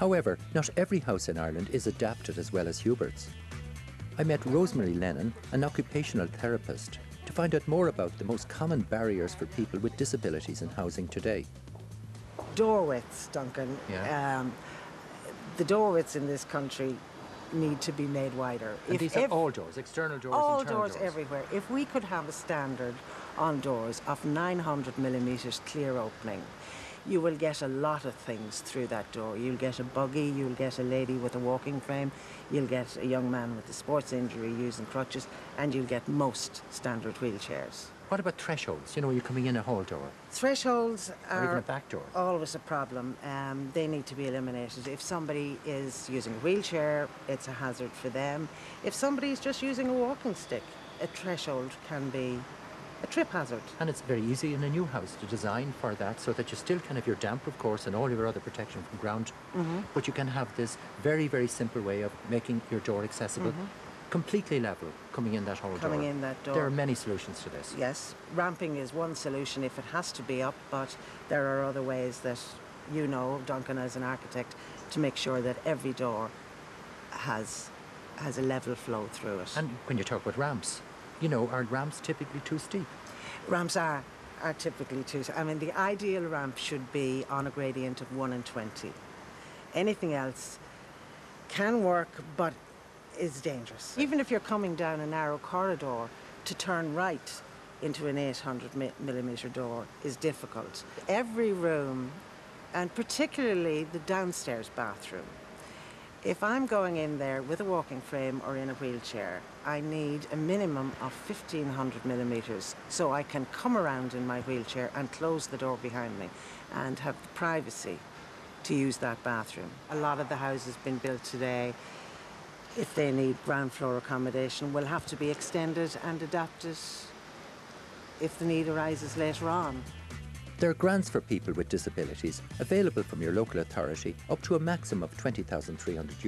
However, not every house in Ireland is adapted as well as Hubert's. I met Rosemary Lennon, an occupational therapist, to find out more about the most common barriers for people with disabilities in housing today. Door widths, Duncan. Yeah. The door widths in this country need to be made wider. And these are all doors, external doors, all internal doors everywhere. If we could have a standard on doors of 900 millimetres clear opening, you will get a lot of things through that door. You'll get a buggy, you'll get a lady with a walking frame, you'll get a young man with a sports injury using crutches, and you'll get most standard wheelchairs. What about thresholds? You know, you're coming in a hall door. Thresholds Or even are a back door. always a problem. They need to be eliminated. If somebody is using a wheelchair, it's a hazard for them. If somebody is just using a walking stick, a threshold can be a trip hazard. And it's very easy in a new house to design for that, so that you still can have your damp, of course, and all your other protection from ground. But you can have this very, very simple way of making your door accessible, completely level, coming in that whole door. Coming in that door. There are many solutions to this. Yes, ramping is one solution if it has to be up, but there are other ways that you know, Duncan, as an architect, to make sure that every door has a level flow through it. And when you talk about ramps, you know, are ramps typically too steep? Ramps are typically too... I mean, the ideal ramp should be on a gradient of 1 in 20. Anything else can work, but is dangerous. Even if you're coming down a narrow corridor, to turn right into an 800 millimetre door is difficult. Every room, and particularly the downstairs bathroom, if I'm going in there with a walking frame or in a wheelchair, I need a minimum of 1500 millimetres so I can come around in my wheelchair and close the door behind me and have the privacy to use that bathroom. A lot of the houses being built today, if they need ground floor accommodation, will have to be extended and adapted if the need arises later on. There are grants for people with disabilities available from your local authority up to a maximum of €20,300.